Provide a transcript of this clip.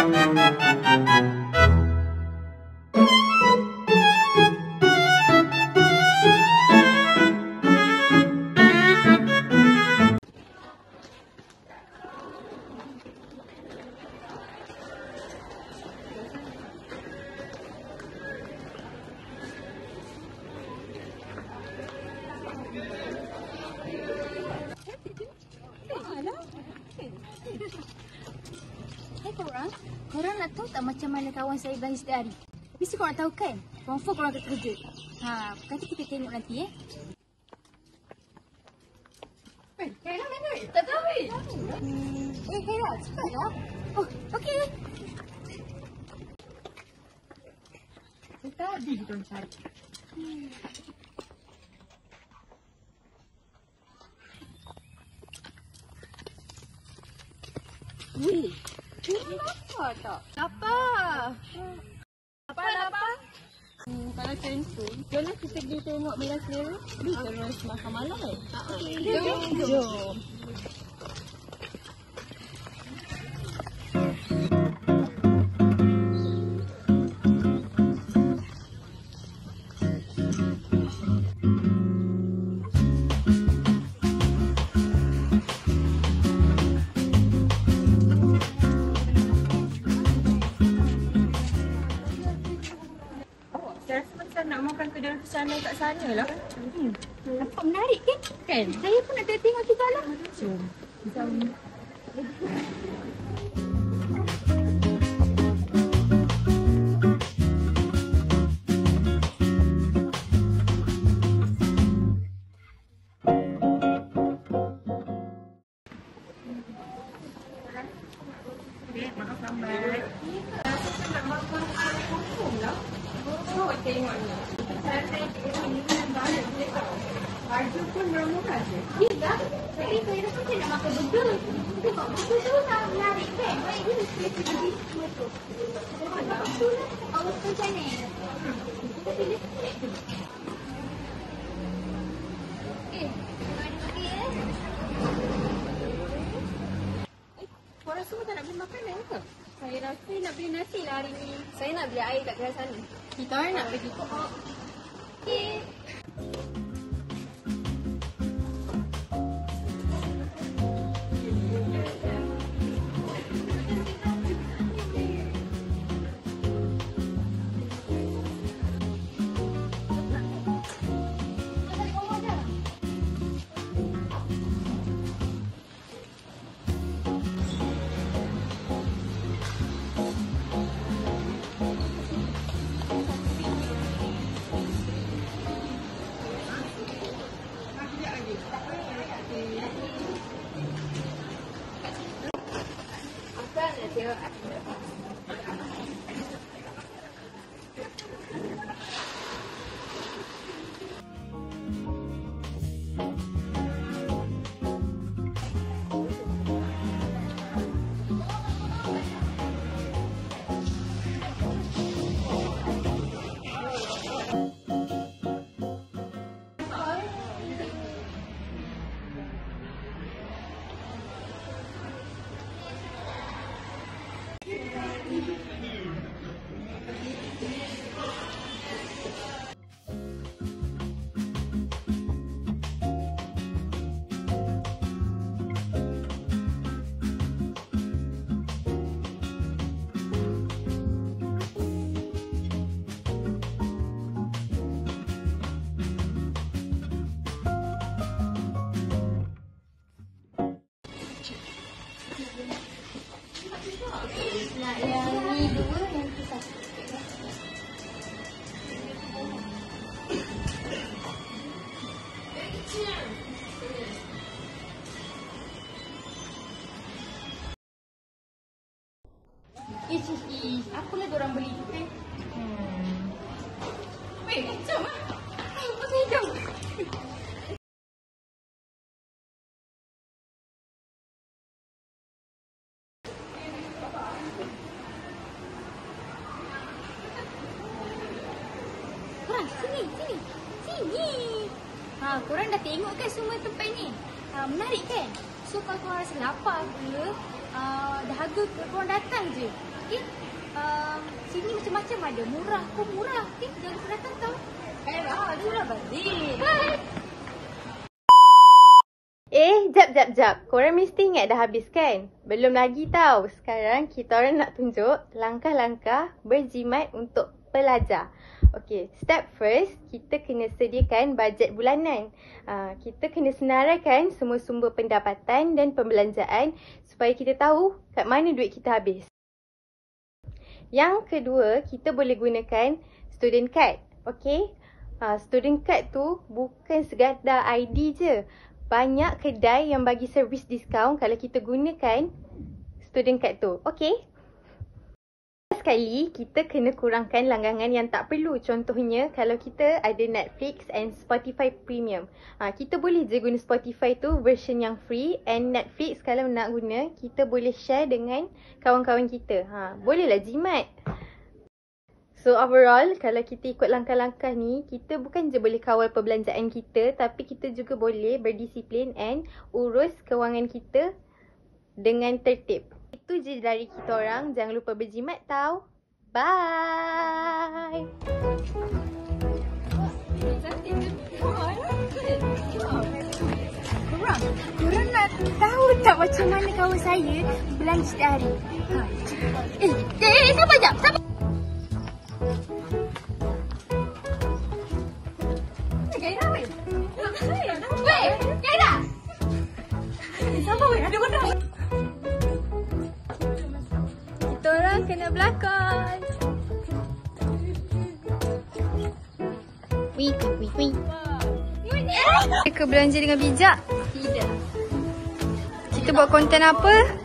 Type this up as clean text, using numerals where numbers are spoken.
Hai korang, korang nak tahu tak macam mana kawan saya belanja setiap hari? Mesti korang tahu kan? Confirm korang akan terkejut. Nanti kita tengok nanti Kaira mana? Tak tahu Kaira, cepatlah. Oh, okey. Tadi kita cari. Weh, korang lapar tak? Lapar. Kalau macam tu, jomlah kita pergi tengok Mira Selera. Terus makan malam Jom. Saya rasa macam nak makan kedai sana kat sana lah. Nampak menarik kan? Kan? Saya pun nak tengok juga lah. Jom. Maaf lambat. Saya nak makan air kumpul lah. Awak tengok ni. Saya ini banyak dia tahu. Harga pun murah-murah je. Ya, tapi saya rasa saya nak makan burger. Tengok burger tu tak menarik kan? Baik dulu saya pergi semua tu. Lepas tu lah, awak macam ni. Kita pilih sikit tu. Korang semua tak nak beli makanan ke? Saya rasa nak beli nasi lah hari ni. Saya nak beli air kat kedai sana. Kita orang nak pergi kok. Okey. Nak yang ni dua, yang tu satu. Apalah diorang beli tu kan? Weh, jom lah. Pasal jom. Korang, sini. Korang dah tengok kan semua tempat ni? Menarik kan? So kalau korang rasa lapar ke, dahaga korang datang je. Okay? Sini macam-macam ada. Murah pun murah. Okay? Jangan lupa datang tau. Era, murah balik. Bye. Jap. Korang mesti ingat dah habis kan? Belum lagi tau. Sekarang kita orang nak tunjuk langkah-langkah berjimat untuk pelajar. Okay, step first, kita kena sediakan bajet bulanan. Kita kena senaraikan semua sumber pendapatan dan pembelanjaan supaya kita tahu kat mana duit kita habis. Yang kedua, kita boleh gunakan student card. Okay? Student card tu bukan sekadar ID je. Banyak kedai yang bagi servis diskaun kalau kita gunakan student card tu. Okay? Sekali, kita kena kurangkan langganan yang tak perlu. Contohnya, kalau kita ada Netflix and Spotify Premium. Kita boleh je guna Spotify tu version yang free, and Netflix kalau nak guna, kita boleh share dengan kawan-kawan kita. Bolehlah jimat. So overall, kalau kita ikut langkah-langkah ni, kita bukan je boleh kawal perbelanjaan kita, tapi kita juga boleh berdisiplin and urus kewangan kita dengan tertib. Itu je dari kita orang. Jangan lupa berjimat tau. Bye. Korang nak tahu tak macam mana kawan saya belanja setiap hari? Sabar jap. Sabar. Kita orang kena berlakon. Wih. Mereka belanja dengan bijak. Tidak. Kita buat konten apa?